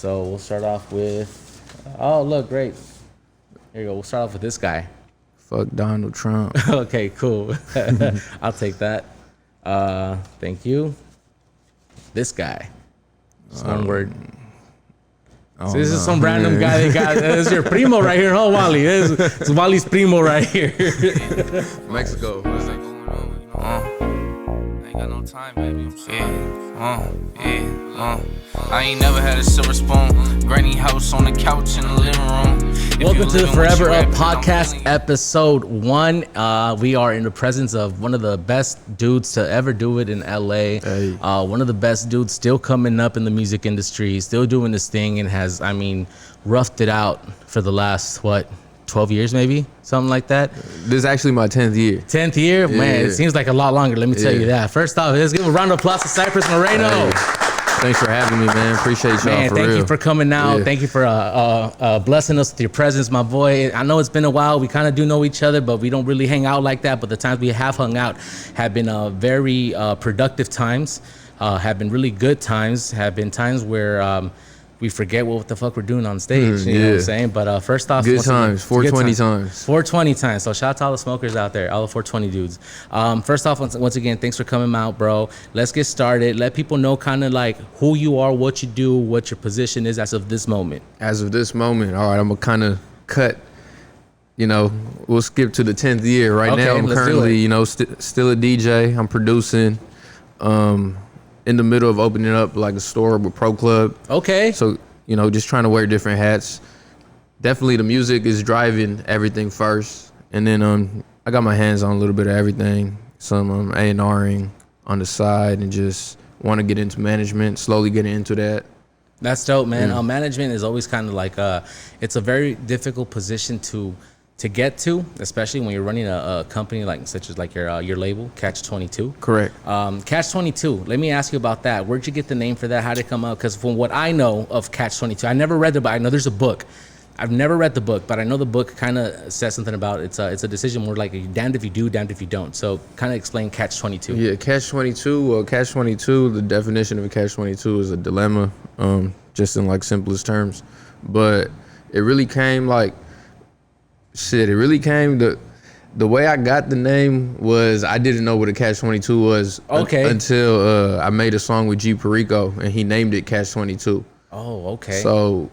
So we'll start off with, oh, look, great. Here you go. We'll start off with this guy. Fuck Donald Trump. Okay, cool. I'll take that. Thank you. This guy. Just one word. So this is some random guy that got. This is your primo right here, huh, Wally? This is Wally's primo right here. Mexico. Ain't got no time, baby. I ain't never had a silver spoon. Granny house on the couch in the living room. Welcome to the Forever Up Podcast, episode 1. We are in the presence of one of the best dudes to ever do it in LA. Hey. One of the best dudes still coming up in the music industry, still doing this thing, and has, roughed it out for the last, 12 years maybe? Something like that. This is actually my 10th year. 10th year? Yeah. Man, it seems like a lot longer. Let me tell you that. First off, let's give a round of applause to Cypress Moreno. Hey. Thanks for having me, man. Appreciate y'all. Man, for thank real. you for coming out. Yeah. Thank you for blessing us with your presence, my boy. I know it's been a while. We kind of do know each other, but we don't really hang out like that. But the times we have hung out have been very productive times, have been really good times, have been times where we forget what the fuck we're doing on stage. You know what I'm saying? But first off, good times, 420 times. 420 times. So shout out to all the smokers out there, all the 420 dudes. First off, once again, thanks for coming out, bro. Let's get started. Let people know kind of like who you are, what you do, what your position is as of this moment. As of this moment, all right, I'm gonna kind of cut. We'll skip to the 10th year. Right now, I'm currently, still a DJ. I'm producing. In the middle of opening up like a store with Pro Club. Okay. So, just trying to wear different hats. Definitely the music is driving everything first. And then I got my hands on a little bit of everything. Some A&Ring on the side and just want to get into management, slowly getting into that. That's dope, man. Management is always kind of like, it's a very difficult position to get to, especially when you're running a company such as your label, Catch 22. Correct. Catch 22. Let me ask you about that. Where'd you get the name for that? How did it come up? Because from what I know of Catch 22, I never read the book. I know there's a book. I've never read the book, but I know the book kind of says something about it's a decision more like you're damned if you do, damned if you don't. So kind of explain Catch 22. Yeah, Catch 22. Well, Catch 22. The definition of a Catch 22 is a dilemma, just in simplest terms. But it really came the way I got the name was I didn't know what a Catch 22 was until I made a song with G Perico and he named it Catch 22. Oh, okay. So,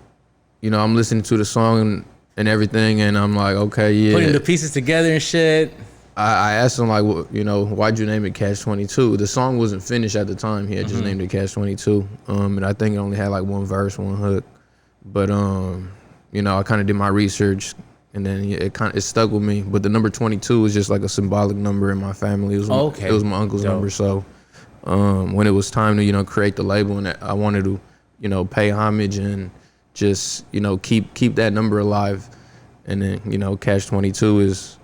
I'm listening to the song and everything and I'm like, okay, yeah. Putting the pieces together and shit. I asked him why'd you name it Catch 22? The song wasn't finished at the time. He had just named it Catch 22. And I think it only had one verse, one hook. But, I kind of did my research. And then it stuck with me. But the number 22 is just like a symbolic number in my family. It was my uncle's number. So when it was time to, create the label and I wanted to, pay homage and just, keep that number alive. And then, Catch 22 is,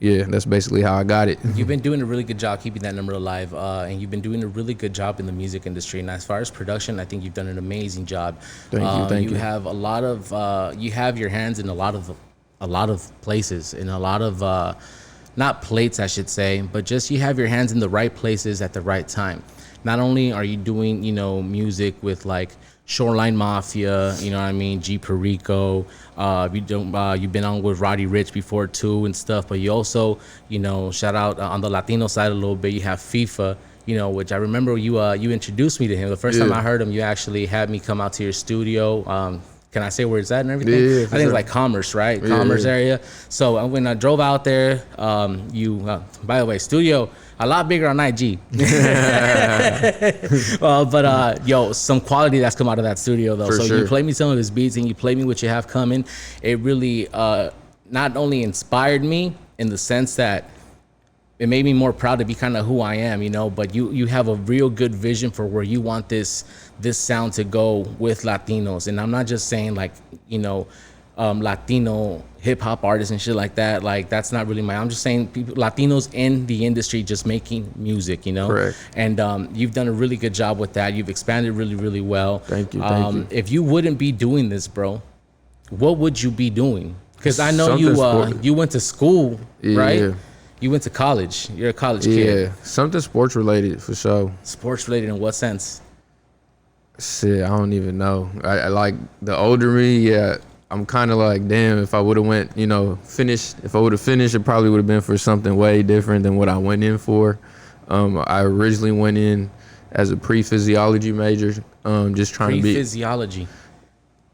that's basically how I got it. You've been doing a really good job keeping that number alive, and you've been doing a really good job in the music industry. And as far as production, I think you've done an amazing job. Thank you. You have a lot of, you have your hands in a lot of places, in a lot of, not plates, I should say, but just you have your hands in the right places at the right time. Not only are you doing, music with Shoreline Mafia, G Perico, you've been on with Roddy Ricch before too and stuff, but you also, shout out on the Latino side a little bit, you have FIFA, which I remember you introduced me to him. The first time I heard him, you actually had me come out to your studio. Can I say where it's at and everything? Yeah, I think it's Commerce, right? Yeah, Commerce area. So when I drove out there, by the way, studio, a lot bigger on IG. But some quality that's come out of that studio though. You played me some of his beats and you played me what you have coming. It really not only inspired me in the sense that it made me more proud to be kind of who I am, but you have a real good vision for where you want this sound to go with Latinos. And I'm not just saying Latino hip hop artists and shit like that. That's not really I'm just saying Latinos in the industry just making music, Correct. And you've done a really good job with that. You've expanded really, really well. Thank you. If you wouldn't be doing this, bro, what would you be doing? Because I know you went to school, right? Yeah. You went to college. You're a college kid. Yeah, something sports related for sure. Sports related in what sense? Shit, I don't even know. I like the older me, yeah. I'm kind of like, damn, if I would have went, finished. If I would have finished, it probably would have been for something way different than what I went in for. I originally went in as a pre-physiology major, just trying to be pre-physiology.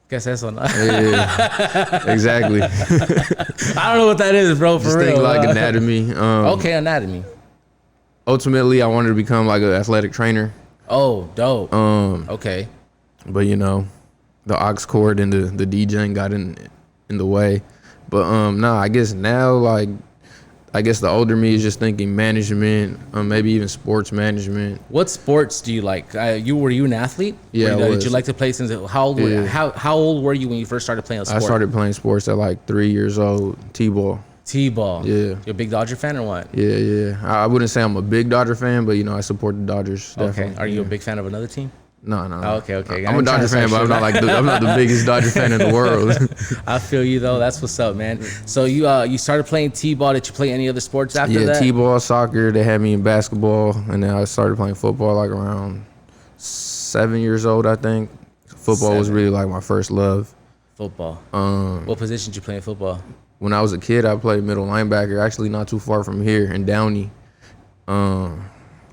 Guess that's on. Yeah, exactly. I don't know what that is, bro. For just real. think like anatomy. Okay, anatomy. Ultimately, I wanted to become like an athletic trainer. Oh, dope. Okay. But the aux cord and the DJing got in the way. But I guess now the older me is just thinking management, maybe even sports management. What sports do you like? Were you an athlete? Yeah, Did you like to play since how old? Yeah. How old were you when you first started playing a sport? I started playing sports at like 3 years old. T-ball. T-ball. Yeah. You a big Dodger fan or what? Yeah. I wouldn't say I'm a big Dodger fan, but I support the Dodgers. Definitely. Okay. Are you a big fan of another team? No. Oh, okay. I'm a Dodger fan, but I'm not the biggest Dodger fan in the world. I feel you though. That's what's up, man. So you started playing T-ball. Did you play any other sports after that? Yeah, T-ball, soccer. They had me in basketball, and then I started playing football like around 7 years old, I think. Football was really like my first love. Football. What position did you play in football? When I was a kid, I played middle linebacker. Actually, not too far from here in Downey.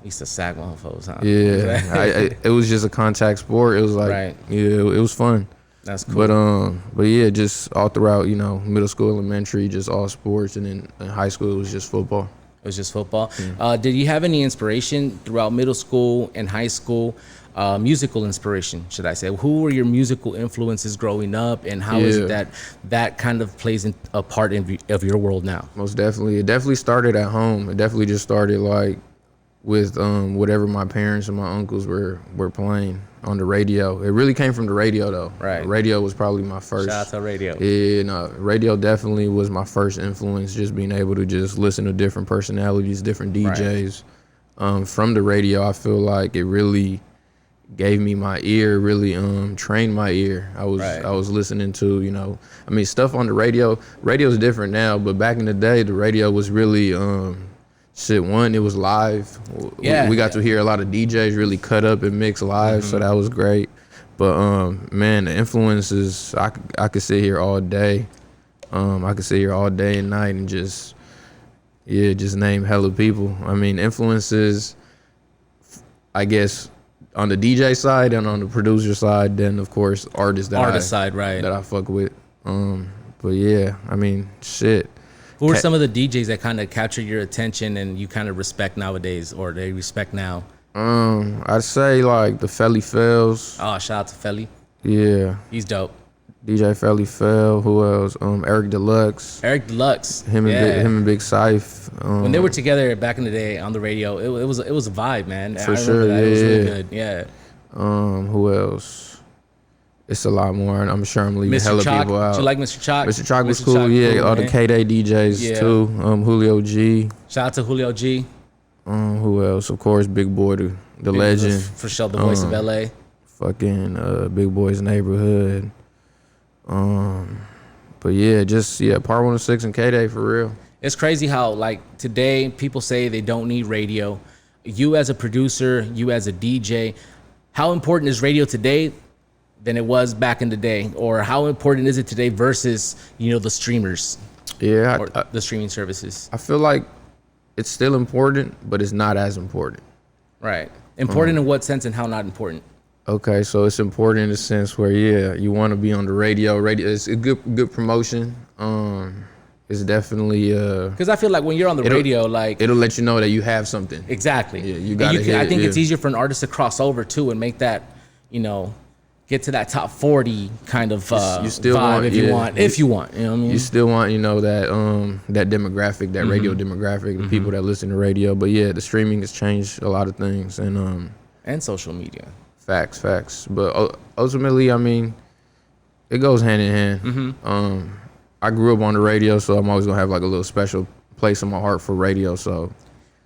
Used to sack motherfuckers, huh? Yeah, it was just a contact sport. It was like, right. Yeah, it was fun. That's cool. But yeah, just all throughout, middle school, elementary, just all sports, and then in high school it was just football. It was just football. Did you have any inspiration throughout middle school and high school? Musical inspiration, should I say? Who were your musical influences growing up, and how is it that kind of plays a part of your world now? Most definitely. It definitely started at home. It definitely just started like with whatever my parents and my uncles were playing on the radio. It really came from the radio though. Right. The radio was probably my first. Shout out to radio. Yeah, no, radio definitely was my first influence. Just being able to just listen to different personalities, different DJs. Right. From the radio, I feel like it really gave me my ear, really trained my ear. I was listening to, stuff on the radio. Radio's different now, but back in the day, the radio was really it was live. Yeah. We got to hear a lot of DJs really cut up and mix live, so that was great. But man, the influences, I could sit here all day. I could sit here all day and night and just name hella people. Influences, I guess, on the DJ side and on the producer side, then of course artist side, right, that I fuck with. But yeah, shit. Who are some of the DJs that kind of capture your attention and you kind of respect nowadays, or they respect now? I'd say like the Felly Fells. Oh, shout out to Felly. Yeah, he's dope. DJ Felly Fell. Who else? Eric Deluxe. Him and Big Syph. When they were together back in the day on the radio, it was a vibe, man. For sure, that. It was really good. Yeah. Who else? It's a lot more, and I'm sure I'm leaving hella people out. Did you like Mr. Chalk? Mr. Chalk was cool. Yeah, all the K-Day DJs too. Julio G. Shout out to Julio G. Who else? Of course, Big Boy, the legend. For sure, the voice of LA. Fucking Big Boy's Neighborhood. But yeah, Part 106 and K-Day for real. It's crazy how like today people say they don't need radio. You as a producer, you as a DJ, how important is radio today than it was back in the day, or how important is it today versus the streamers? Yeah, or the streaming services. I feel like it's still important, but it's not as important. Right. Important in what sense, and how not important? Okay, so it's important in the sense where you want to be on the radio. Radio is a good promotion. It's definitely because I feel like when you're on the radio, like it'll let you know that you have something. Exactly. Yeah, you got. I think it's easier for an artist to cross over too and make that, get to that top 40 kind of you still vibe want, if you want. You know what I mean? You still want, that demographic, that radio demographic, the people that listen to radio. But yeah, the streaming has changed a lot of things, and social media. Facts. But ultimately, it goes hand in hand. I grew up on the radio, so I'm always gonna have like a little special place in my heart for radio. So.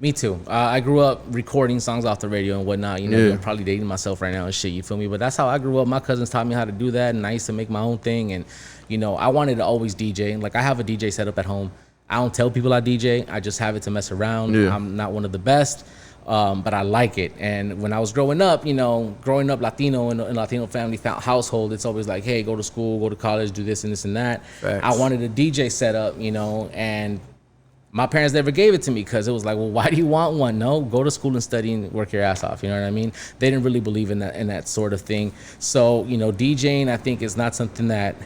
Me too. I grew up recording songs off the radio and whatnot. I'm probably dating myself right now and shit. You feel me? But that's how I grew up. My cousins taught me how to do that, and I used to make my own thing. And I wanted to always DJ. Like I have a DJ set up at home. I don't tell people I DJ. I just have it to mess around. I'm not one of the best. but I like it. And when I was growing up, Latino in a Latino family household, it's always like, hey, go to school, go to college, do this and this and that. Facts. I wanted a DJ setup, and my parents never gave it to me because it was like, well, why do you want one? No, go to school and study and work your ass off. You know what I mean? They didn't really believe in that sort of thing. So, DJing, I think, is not something that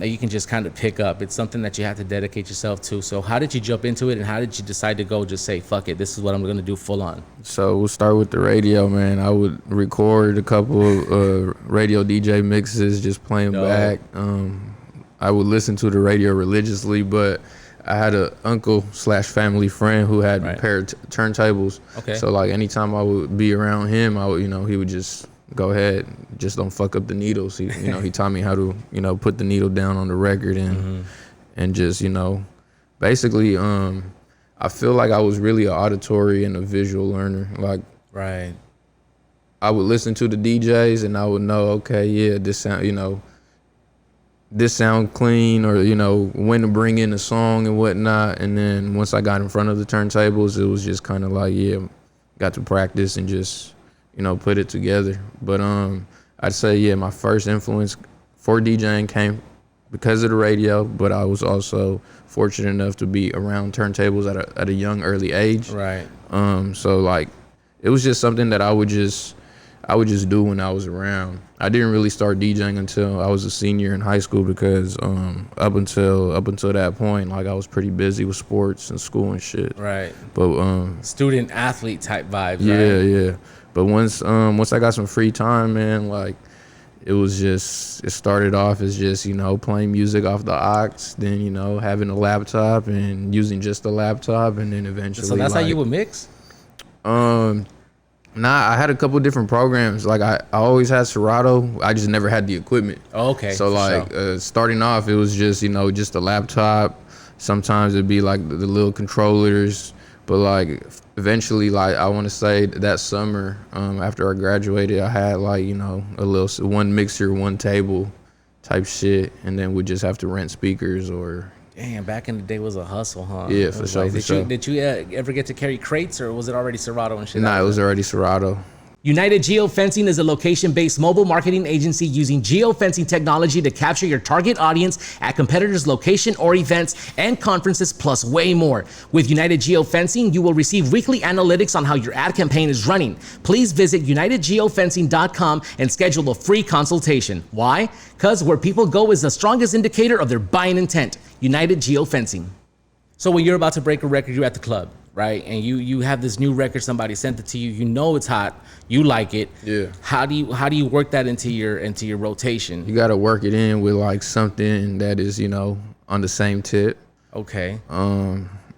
you can just kind of pick up. It's something that you have to dedicate yourself to. So how did you jump into it, and how did you decide to go just say, fuck it, this is what I'm going to do full on? So we'll start with the radio, man. I would record a couple of radio DJ mixes, just play them back. I would listen to the radio religiously, but I had an uncle/family friend who had a pair of turntables. Okay. So like anytime I would be around him, I would, he would just go ahead, just don't fuck up the needles. He, he taught me how to, put the needle down on the record and just, basically, I feel like I was really an auditory and a visual learner. Like, right. I would listen to the DJs and I would know, okay, yeah, this sound, this sound clean, or when to bring in a song and whatnot. And then once I got in front of the turntables, it was just kind of like, yeah, got to practice and just put it together. But I'd say, yeah, my first influence for DJing came because of the radio, but I was also fortunate enough to be around turntables at a young early age. Right. So like it was just something that I would just do when I was around. I didn't really start DJing until I was a senior in high school because up until that point, like I was pretty busy with sports and school and shit. Right. But student athlete type vibes. Yeah, right? yeah. But once I got some free time, man, like it started off as just, playing music off the aux, then, having a laptop and using just the laptop, and then eventually. So that's how you would mix? Nah, I had a couple different programs. Like I always had Serato. I just never had the equipment. Oh, okay. So like starting off, it was just just a laptop. Sometimes it'd be like the little controllers. But like eventually, like I want to say that summer after I graduated, I had like a little one mixer, one table type shit, and then we'd just have to rent speakers or. Damn, back in the day was a hustle, huh? Yeah, for sure. Did you ever get to carry crates, or was it already Serato and shit? Nah, it was already Serato. United Geofencing is a location-based mobile marketing agency using geofencing technology to capture your target audience at competitors' location or events and conferences, plus way more. With United Geofencing, you will receive weekly analytics on how your ad campaign is running. Please visit unitedgeofencing.com and schedule a free consultation. Why? Because where people go is the strongest indicator of their buying intent. United Geofencing. So when you're about to break a record, you're at the club, right? And you have this new record, somebody sent it to you, it's hot, you like it. Yeah. How do you work that into your rotation? You gotta work it in with like something that is, on the same tip. Okay.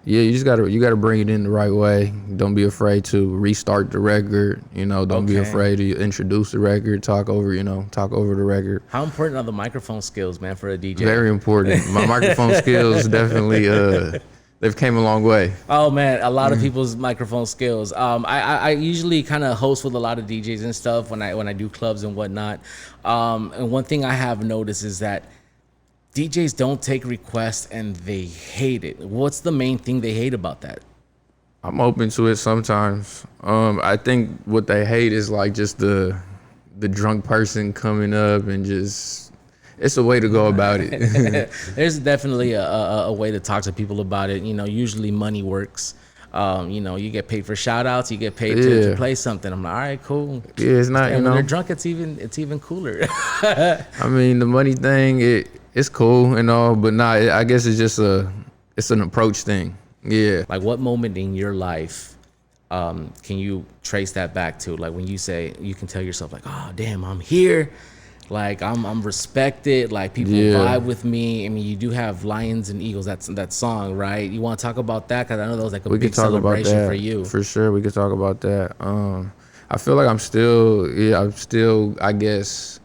Yeah, you gotta bring it in the right way. Don't be afraid to restart the record. Don't be afraid to introduce the record, talk over the record. How important are the microphone skills, man, for a DJ? Very important. My microphone skills definitely they've came a long way. Oh man, a lot of people's microphone skills. I usually kind of host with a lot of DJs and stuff when I do clubs and whatnot. And one thing I have noticed is that DJs don't take requests and they hate it. What's the main thing they hate about that? I'm open to it sometimes. I think what they hate is like just the drunk person coming up and just, it's a way to go about it. There's definitely a way to talk to people about it. Usually money works. You get paid for shout outs, you get paid to play something. I'm like, all right, cool. Yeah, it's not, and when they're drunk, it's even cooler. I mean, the money thing, it's cool and all, but I guess it's just it's an approach thing. Yeah. Like what moment in your life can you trace that back to? Like when you say, you can tell yourself like, oh damn, I'm here. Like I'm respected. Like people vibe with me. I mean, you do have Lions and Eagles. That's that song, right? You want to talk about that? Cause I know that was like a big celebration for you. For sure, we could talk about that. I feel like I'm still, I guess,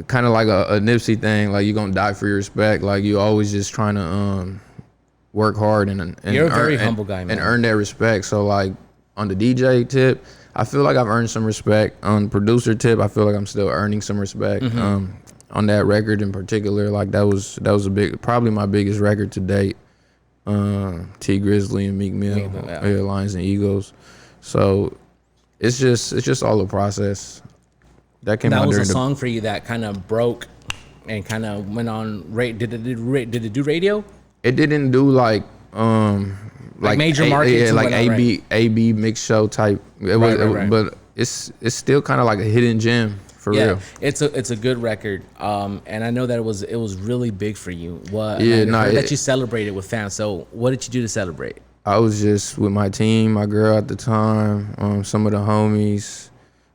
kind of like a Nipsey thing. Like you gonna die for your respect. Like you always just trying to work hard and you're a very humble guy, man, and earn that respect. So like on the DJ tip, I feel like I've earned some respect. On the producer tip, I feel like I'm still earning some respect. On that record in particular, like that was probably my biggest record to date. T Grizzly and Meek Mill, Lions and Eagles. So it's just all a process. That came That out was a during song for you that kind of broke and kind of went on. Did it do radio? It didn't do like major markets, like AB mix show type. Right. But it's still kind of like a hidden gem for real. It's a good record. And I know that it was really big for you. What? Yeah, that you celebrated with fans. So what did you do to celebrate? I was just with my team, my girl at the time, some of the homies,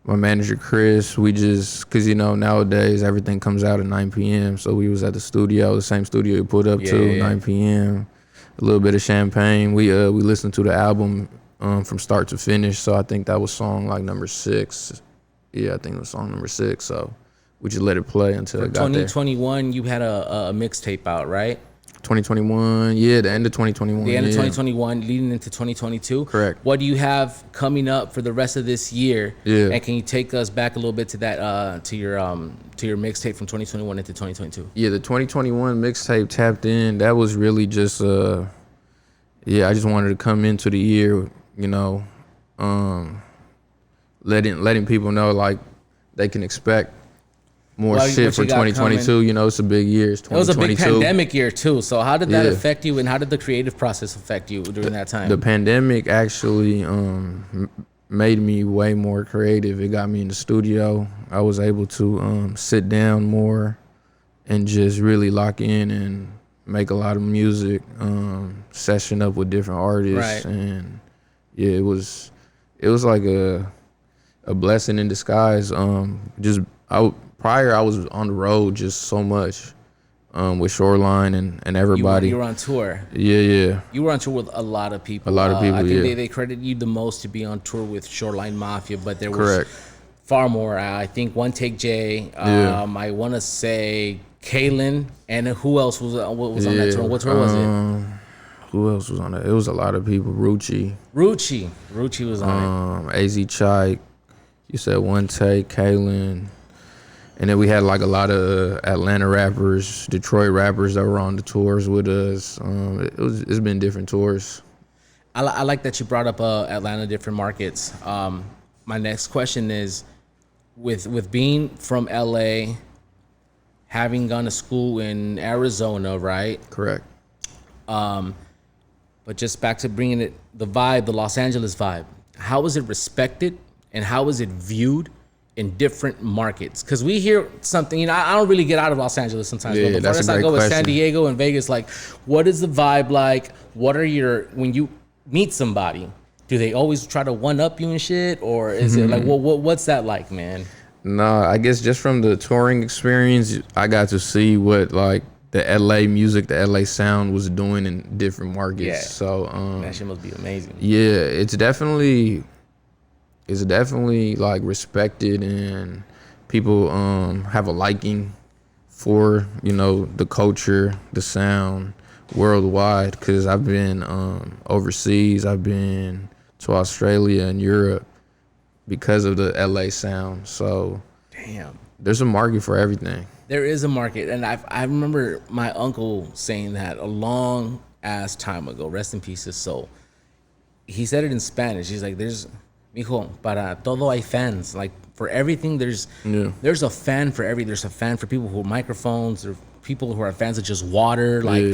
my manager Chris. We just, cause nowadays everything comes out at 9 p.m. So we was at the studio, the same studio you put up 9 p.m. A little bit of champagne. We listened to the album from start to finish. So I think that was song like number 6. Yeah, I think it was song number 6. So we just let it play until it got there. 2021, you had a mixtape out, right? 2021, yeah, the end of 2021. The end of 2021, leading into 2022. Correct. What do you have coming up for the rest of this year? Yeah. And can you take us back a little bit to that, to your mixtape from 2021 into 2022? Yeah, the 2021 mixtape Tapped In. That was really just, I just wanted to come into the year, letting people know like they can expect more shit for 2022. It's a big year. It was a big pandemic year too. So how did that affect you, and how did the creative process affect you during that time? The pandemic actually made me way more creative. It got me in the studio. I was able to sit down more and just really lock in and make a lot of music, session up with different artists. Right. And it was like a blessing in disguise. Prior, I was on the road just so much with Shoreline and everybody. You were on tour. Yeah. You were on tour with a lot of people. I think they credit you the most to be on tour with Shoreline Mafia, but there was Correct. far more. I think One Take J. I want to say Kalen, and who else was on that tour? What tour was it? Who else was on it? It was a lot of people. Rucci was on it. AZ Chike. You said One Take, Kalen. And then we had like a lot of Atlanta rappers, Detroit rappers that were on the tours with us. It's been different tours. I like that you brought up Atlanta, different markets. My next question is, with being from LA, having gone to school in Arizona, right? Correct. But just back to bringing the vibe, the Los Angeles vibe. How was it respected, and how was it viewed in different markets? Because we hear something, I don't really get out of Los Angeles sometimes. Yeah, but that's a great I go question. with San Diego and Vegas, like, what is the vibe like? What are when you meet somebody, do they always try to one up you and shit? Or is it like, what's that like, man? No, I guess just from the touring experience, I got to see what like the LA music, the LA sound was doing in different markets. Yeah. So that shit must be amazing. Yeah, it's definitely like respected, and people have a liking for the culture, the sound worldwide. Because I've been overseas, I've been to Australia and Europe because of the LA sound. So damn, there's a market for everything. There is a market, and I remember my uncle saying that a long ass time ago. Rest in peace, his soul. He said it in Spanish. He's like, "There's, mijo, para todo hay fans. Like for everything, there's a fan for everything. There's a fan for people who are microphones, or people who are fans of just water. Like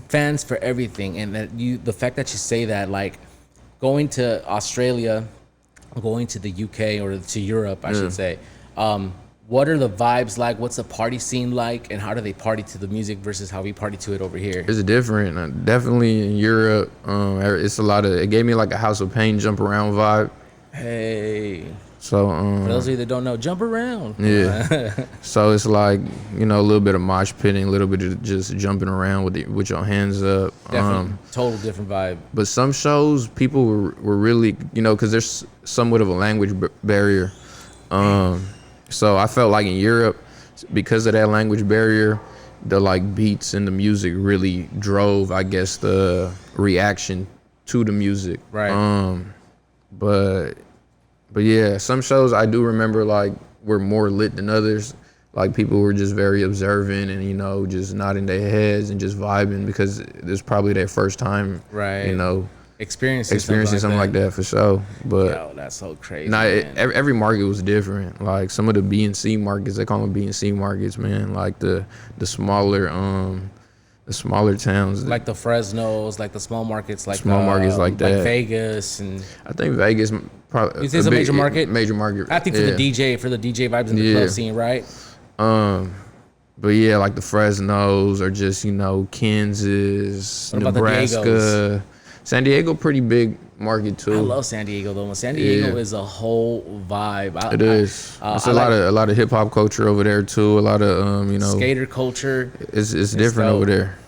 fans for everything." And that the fact that you say that, like going to Australia, going to the UK or to Europe, I should say. What are the vibes like? What's the party scene like? And how do they party to the music versus how we party to it over here? It's different. Definitely in Europe, it's a lot of, it gave me like a House of Pain jump around vibe. Hey. So for those of you that don't know, jump around. Yeah. So it's like, a little bit of mosh pitting, a little bit of just jumping around with your hands up. Total different vibe. But some shows, people were really, because there's somewhat of a language barrier. So I felt like in Europe, because of that language barrier, the like beats and the music really drove, I guess, the reaction to the music. Right. But yeah, some shows I do remember like were more lit than others. like people were just very observant and just nodding their heads and just vibing because it's probably their first time, Right. Experiencing something like that for sure. But yo, that's so crazy. Every market was different. Like some of the B and C markets, they call them B and C markets, man. Like the smaller towns, like the Fresnos, like the small markets, like like that, like Vegas, and I think Vegas probably is a major market. Major market. I think for the DJ vibes in the club scene, right? But yeah, like the Fresnos or just Kansas, Nebraska. San Diego, pretty big market too. I love San Diego though. San Diego is a whole vibe. It is. It's a lot of hip hop culture over there too. A lot of skater culture. It's different over there.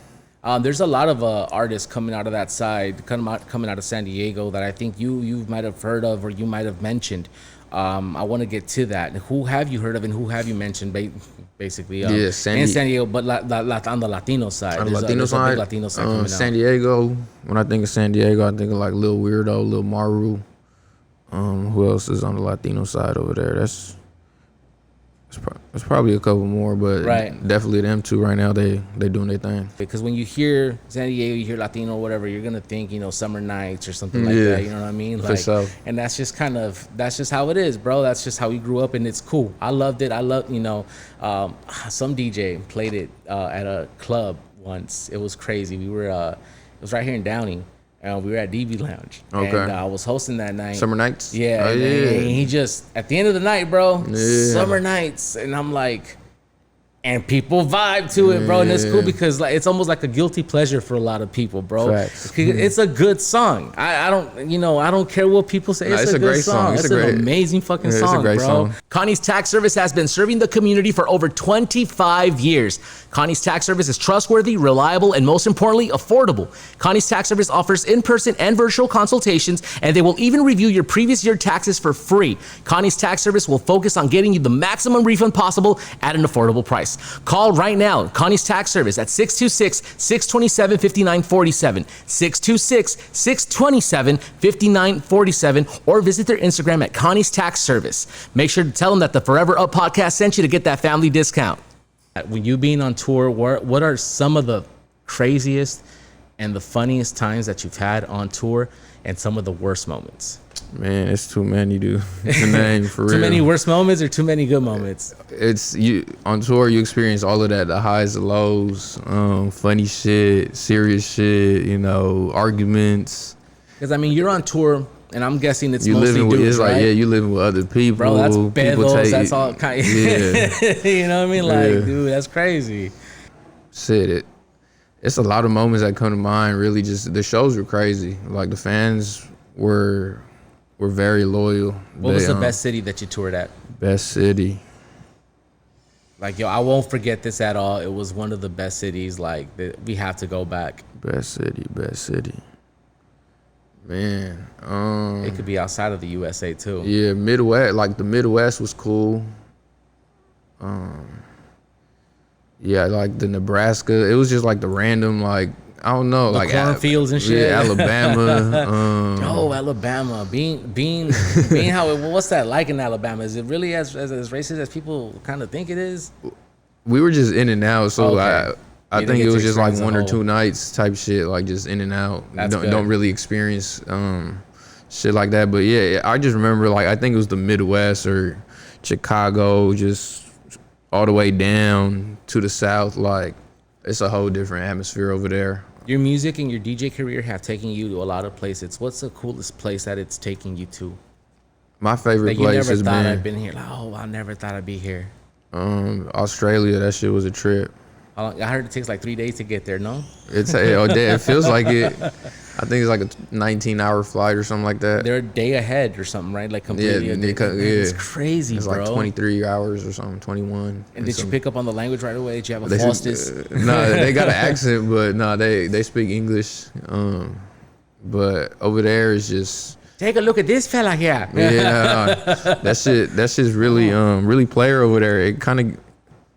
There's a lot of artists coming out of that side, coming out of San Diego that I think you might have heard of or you might have mentioned. I want to get to that. Who have you heard of and who have you mentioned? Basically, in San Diego, but on the Latino side. On the Latino side, big Latino side coming San Diego. When I think of San Diego, I think of like Lil Weirdo, Lil Maru. Who else is on the Latino side over there? That's probably a couple more, but definitely them two right now. They doing their thing. Because when you hear San Diego, you hear Latino, whatever, you're gonna think summer nights or something like that. You know what I mean? Like, so. And that's just how it is, bro. That's just how we grew up, and it's cool. I loved it. Some DJ played it at a club once. It was crazy. We were it was right here in Downey. We were at DB Lounge. Okay. And I was hosting that night. Summer nights? Yeah. And he just, at the end of the night, bro, summer nights. And I'm like, and people vibe to it, bro. And it's cool because like it's almost like a guilty pleasure for a lot of people, bro. Facts. It's a good song. I don't care what people say. It's a great song. It's an amazing fucking song, it's a great bro. Song. Connie's Tax Service has been serving the community for over 25 years. Connie's Tax Service is trustworthy, reliable, and most importantly, affordable. Connie's Tax Service offers in-person and virtual consultations, and they will even review your previous year taxes for free. Connie's Tax Service will focus on getting you the maximum refund possible at an affordable price. Call right now, Connie's Tax Service at 626-627-5947, 626-627-5947, or visit their Instagram at Connie's Tax Service. Make sure to tell them that the Forever Up podcast sent you to get that family discount. When you being on tour, what are some of the craziest and the funniest times that you've had on tour and some of the worst moments? Man, it's too many, dude. To name for real. Too many worst moments or too many good moments? It's you on tour. You experience all of that, the highs, the lows, funny shit, serious shit. Arguments. Because you're on tour, and I'm guessing it's mostly dudes, right? Like you living with other people. Bro, that's bedos. That's all kind. Of, Yeah. You know what I mean? Like, dude, that's crazy. Shit, it's a lot of moments that come to mind. Really, just the shows were crazy. Like the fans were very loyal. What was the best city that you toured at? Best city. Like, yo, I won't forget this at all. It was one of the best cities. Like, we have to go back. Best city. Man. It could be outside of the USA too. Yeah, Midwest. Like the Midwest was cool. Yeah, like the Nebraska. It was just like the random, like, I don't know, the like cornfields and shit. Yeah, Alabama. Alabama. Being how what's that like in Alabama? Is it really as racist as people kind of think it is? We were just in and out, so Okay. I think it was just like one or two nights type shit, like just in and out. Don't really experience shit like that. But yeah, I just remember like I think it was the Midwest or Chicago, just all the way down to the South. Like it's a whole different atmosphere over there. Your music and your DJ career have taken you to a lot of places. What's the coolest place that it's taking you to? My favorite place has been. I've been here. Like, I never thought I'd be here. Australia. That shit was a trip. I heard it takes like 3 days to get there. No, it feels like it. I think it's like a 19-hour flight or something like that. They're a day ahead or something, right? Like completely. Yeah, it's crazy, it's bro. It's like 23 hours or something, 21. And did you pick up on the language right away? Did you have a hostess? No, they got an accent, but no, they speak English. But over there is just. Take a look at this fella here. Yeah, that shit's really really player over there. It kind of.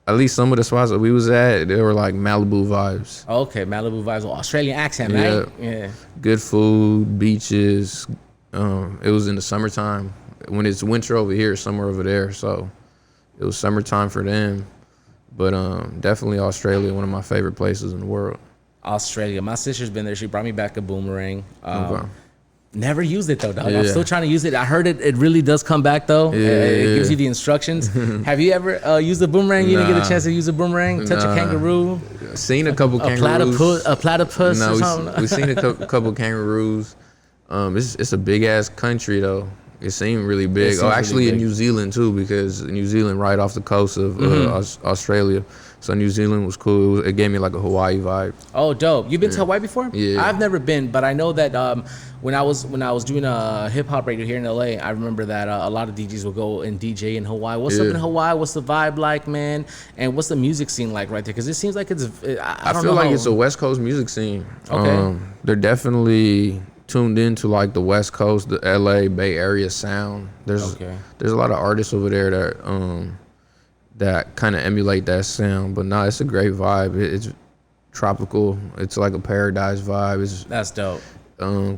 At least some of the spots that we was at, they were like Malibu vibes. Okay, Malibu vibes, Australian accent, right? Yeah. Good food, beaches. It was in the summertime. When it's winter over here, it's summer over there. So it was summertime for them. But definitely Australia, one of my favorite places in the world. Australia. My sister's been there. She brought me back a boomerang. Okay. Never used it though, dog. Yeah. I'm still trying to use it. I heard it really does come back though. It gives you the instructions. Have you ever used a boomerang? You didn't get a chance to use a boomerang? Touch a kangaroo? Seen a couple kangaroos. A platypus No, or something? we seen a couple kangaroos. It's a big ass country though. It seemed really big. seems Oh, actually really in big. New Zealand too, because New Zealand right off the coast of Australia. So New Zealand was cool. It gave me like a Hawaii vibe. Oh, dope. You've been to Hawaii before? Yeah. I've never been, but I know that when I was doing a hip hop radio here in LA, I remember that a lot of DJs will go and DJ in Hawaii. What's up Yeah. in Hawaii? What's the vibe like, man? And what's the music scene like right there? Because it seems like it's. I don't feel know like how- it's a West Coast music scene. Okay. They're definitely tuned into like the West Coast, the LA Bay Area sound. There's a lot of artists over there that kind of emulate that sound. But nah, it's a great vibe. It's tropical. It's like a paradise vibe. It's That's dope.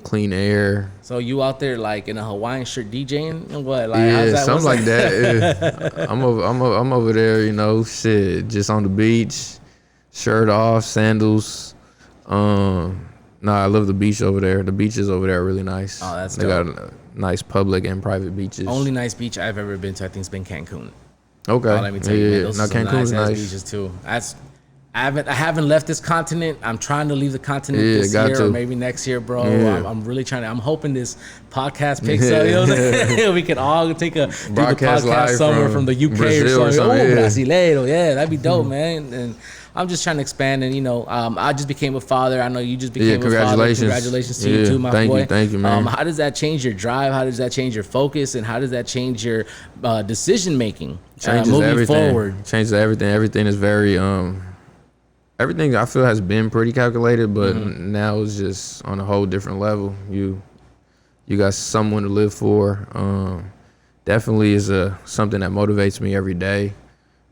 clean air. So you out there like in a Hawaiian shirt DJing and what? Like, how's Yeah, that? something What's like that. Yeah. I'm over there, you know, shit, just on the beach, shirt off, sandals. Nah, I love the beach over there. The beaches over there are really nice. Oh, that's they dope. got nice public and private beaches. Only nice beach I've ever been to, I think, has been Cancun. Okay. Oh, let me tell you, man, those Now are some Cancun's nice, nice. beaches too. I haven't left this continent. I'm trying to leave the continent Yeah, this got year to. or maybe next year, bro. Yeah. I'm really trying to. I'm hoping this podcast picks up. You know what I'm saying? We can all do the Broadcast podcast live somewhere from the UK Brazil or something. Oh, yeah. brasileiro, yeah, that'd be dope, man. And I'm just trying to expand, and I just became a father. I know you just became a father. Congratulations. Congratulations to you Yeah, too, my boy. Thank you, man. How does that change your drive? How does that change your focus? And how does that change your decision making Changes moving everything. forward? Changes everything. Everything is very everything I feel has been pretty calculated, but now it's just on a whole different level. You got someone to live for. Definitely is something that motivates me every day.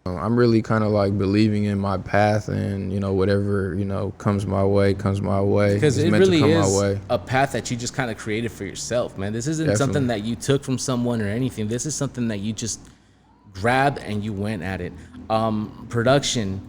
I'm really kind of like believing in my path, and whatever comes my way. Because It's it meant to really come is my way. a path that you just kind of created for yourself, man. This isn't Definitely. something that you took from someone or anything. This is something that you just grabbed and you went at it. Production,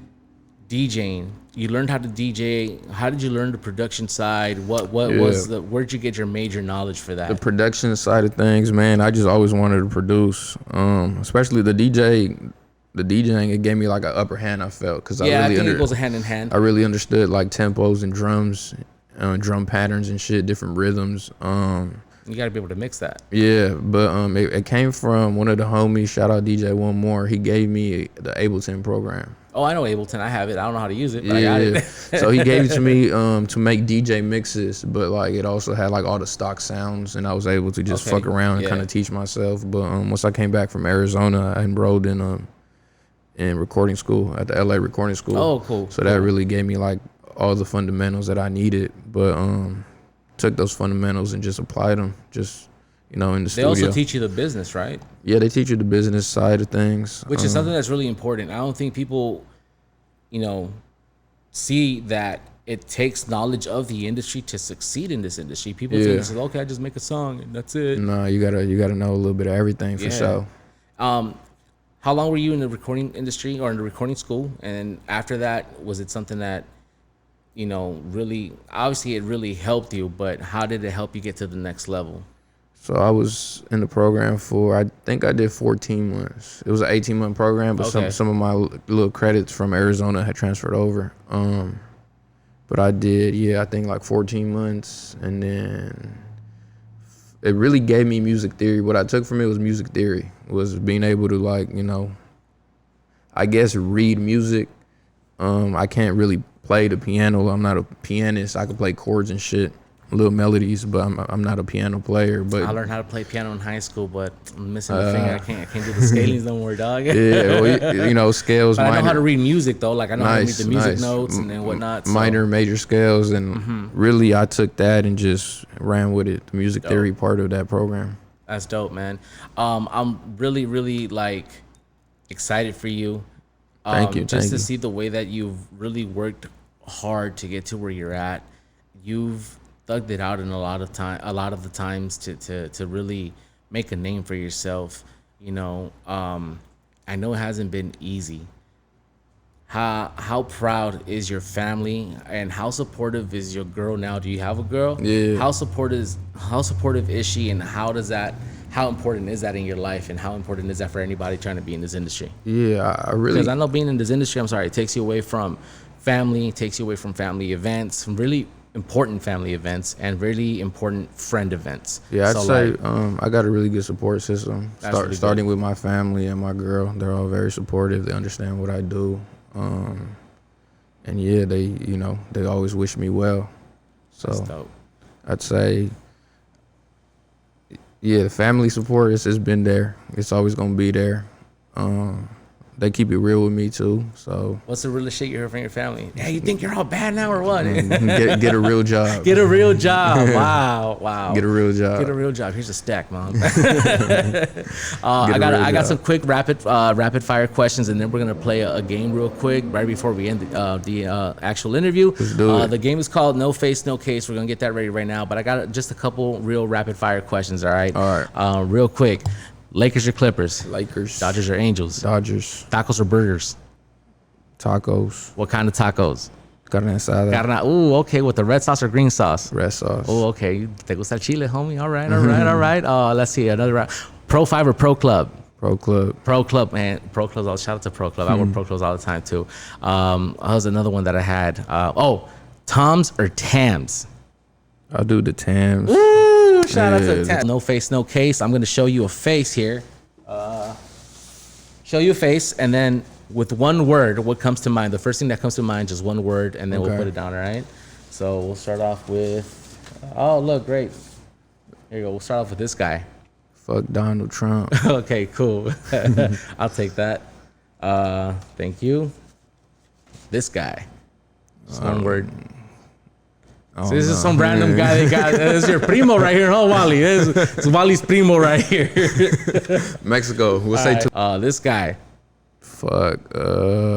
DJing. You learned how to DJ. How did you learn the production side? Where'd you get your major knowledge for that? The production side of things, man, I just always wanted to produce. Especially the DJing, it gave me like an upper hand, I felt, because I think it goes hand in hand. I really understood like tempos and drums, drum patterns and shit, different rhythms. You got to be able to mix that. Yeah, but it came from one of the homies. Shout out DJ One More. He gave me the Ableton program. Oh, I know Ableton. I have it. I don't know how to use it, but I got it. So he gave it to me to make DJ mixes, but like it also had like all the stock sounds, and I was able to just fuck around and kind of teach myself. But once I came back from Arizona, I enrolled in recording school at the LA recording school. Oh, cool. So that really gave me like all the fundamentals that I needed, but took those fundamentals and just applied them just in the They studio. also teach you the business, right? Yeah, they teach you the business side of things, Which is something that's really important. I don't think people, see that it takes knowledge of the industry to succeed in this industry. People think it's like, okay, I just make a song and that's it. No, you gotta know a little bit of everything for sure. How long were you in the recording industry or in the recording school? And after that, was it something that, really, obviously it really helped you, but how did it help you get to the next level? So I was in the program for, I think I did 14 months. It was an 18-month program, but some of my little credits from Arizona had transferred over. But I did, I think like 14 months. And then it really gave me music theory. What I took from it was music theory, was being able to like, I guess read music. I can't really play the piano. I'm not a pianist. I can play chords and shit, little melodies, but I'm not a piano player. But I learned how to play piano in high school, but I'm missing a finger. I can't do the scalings no more, dog. Yeah, well, scales. But minor, I know how to read music though. Like I know how to read the music nice. notes and then whatnot. So. Minor, major scales, and really I took that and just ran with it. The music theory part of that program. That's dope, man. I'm really, really like excited for you. Thank you. Just to see the way that you've really worked hard to get to where you're at. You've thugged it out in a lot of the times to really make a name for yourself. I know it hasn't been easy. how proud is your family and how supportive is your girl now? Do you have a girl? Yeah. How supportive is she, and how important is that in your life, and how important is that for anybody trying to be in this industry? Yeah, I really. Because I know being in this industry, it takes you away from family, takes you away from family events, from really important family events and really important friend events. Yeah, I'd So, say like, I got a really good support system. That's really Starting with my family and my girl, they're all very supportive. They understand what I do, and yeah, they always wish me well. that's So dope. I'd say, yeah, the family support has been there. It's always gonna be there. They keep it real with me too. So What's the realest shit you heard from your family? Hey, you think you're all bad now or what? get a real job. Get a real job. Wow. Get a real job. Get a real job. Here's a stack, Mom. I got some quick rapid fire questions, and then we're gonna play a game real quick right before we end the actual interview. Let's do it. The game is called No Face, No Case. We're gonna get that ready right now, but I got just a couple real rapid fire questions. All right. All right. Real quick. Lakers or Clippers? Lakers. Dodgers or Angels? Dodgers. Tacos or burgers? Tacos. What kind of tacos? Carne asada. Carne. Ooh, okay. With the red sauce or green sauce? Red sauce. Oh, okay. Te gusta el chile, homie? All right. Let's see another round. Pro 5 or Pro Club? Pro Club. Pro Club, man. Pro Clubs. Shout out to Pro Club. I wear Pro Clubs all the time too. How's another one that I had? Toms or Tams? I'll do the Tams. Ooh, shout out to Tams. No face, no case. I'm gonna show you a face here. Show you a face, and then with one word, what comes to mind? The first thing that comes to mind, just one word, and then we'll Okay. put it down. All right. So we'll start off with. Oh, look, great. Here you go. We'll start off with this guy. Fuck Donald Trump. Okay, cool. I'll take that. Thank you. This guy. Just one word. So this is some random guy they got. This is your primo right here, huh, Wally? This is Wally's primo right here. Mexico. We'll say two. This guy. Fuck.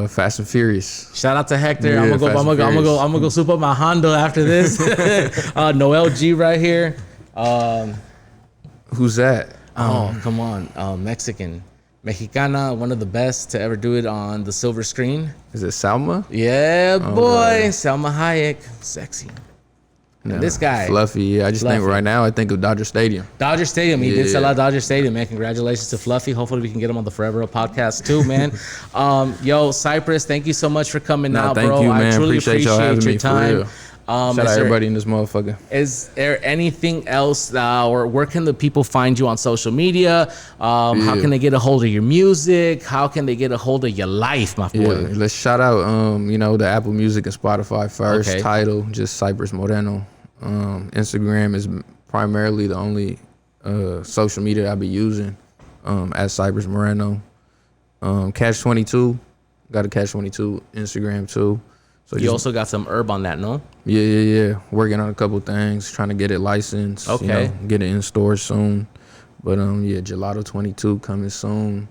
Fast and Furious. Shout out to Hector. Yeah, I'm gonna go soup up my Honda after this. Noel G right here. Who's that? Oh, come on. Mexican. Mexicana, one of the best to ever do it on the silver screen. Is it Salma? Yeah, boy. God. Salma Hayek. Sexy. No. This guy. Fluffy. Yeah, I just think Fluffy. right now I think of Dodger Stadium. Dodger Stadium. He did Yeah. sell out Dodger Stadium, man. Congratulations to Fluffy. Hopefully we can get him on the Forever Up podcast too, man. Yo, Cypress, thank you so much for coming out, Thank bro. you, I man. truly Appreciate y'all having your me, for time. real. Shout out everybody in this motherfucker. Is there anything else, or where can the people find you on social media? How can they get a hold of your music? How can they get a hold of your life, my Yeah, boy? let's shout out, the Apple Music and Spotify first. Okay. Title, just Cypress Moreno. Instagram is primarily the only social media I'll be using at Cypress Moreno. Catch 22, got a Catch 22 Instagram too. So You also got some herb on that, no? Yeah. Working on a couple things, trying to get it licensed. Okay. Get it in stores soon. But Gelato 22 coming soon.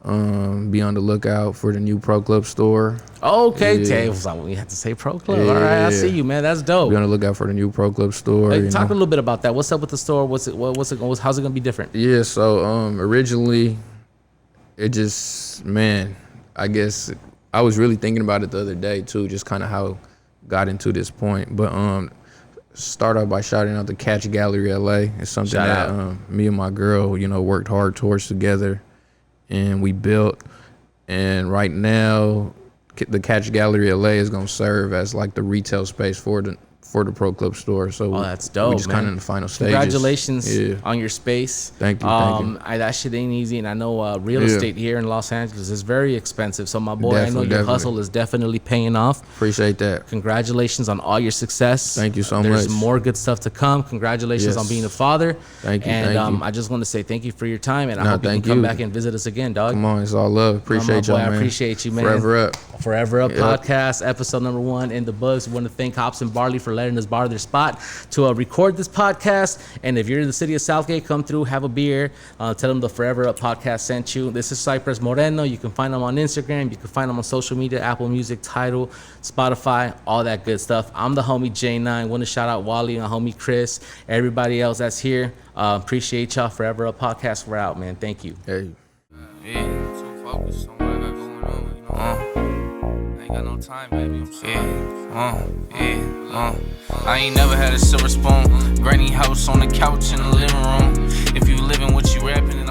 Be on the lookout for the new Pro Club store. Okay, Yeah. we have to say Pro Club. All right, I see you, man. That's dope. Be on the lookout for the new Pro Club store. Hey, talk a little bit about that. What's up with the store? How's it gonna be different? Yeah, so originally it just, I guess I was really thinking about it the other day too, just kind of how it got into this point. But start off by shouting out the Catch Gallery LA. It's something Shout that out. me and my girl, worked hard towards together, and we built. And right now, the Catch Gallery LA is gonna serve as like the retail space for the Pro Club store. So That's dope, we just man. kind of in the final stages. Congratulations Yeah. on your space. Thank you, thank you. That shit ain't easy, and I know real Yeah. estate here in Los Angeles is very expensive. So my boy, I know your Definitely. hustle is definitely paying off. Appreciate that. Congratulations on all your success. Thank you so There's much. more good stuff to come. Congratulations Yes. on being a father. Thank you, And thank you. I just want to say thank you for your time, and I No, hope you can thank come you. back and visit us again, dog. Come on, it's all love. Appreciate my boy, y'all, man. I appreciate you, man. Forever up. Forever Up Yep. podcast, episode number 1 in the books. We want to thank Hops and Barley for letting us borrow their spot to record this podcast. And if you're in the city of Southgate, come through, have a beer. Tell them the Forever Up podcast sent you. This is Cypress Moreno. You can find them on Instagram. You can find them on social media, Apple Music, Tidal, Spotify, all that good stuff. I'm the homie J9. Want to shout out Wally and homie Chris, everybody else that's here. Appreciate y'all. Forever Up podcast. We're out, man. Thank you. Hey. Yeah, so focused on what I got going on, ain't got no time, baby. I ain't never had a silver spoon. Granny house on the couch in the living room. If you living what you rapping.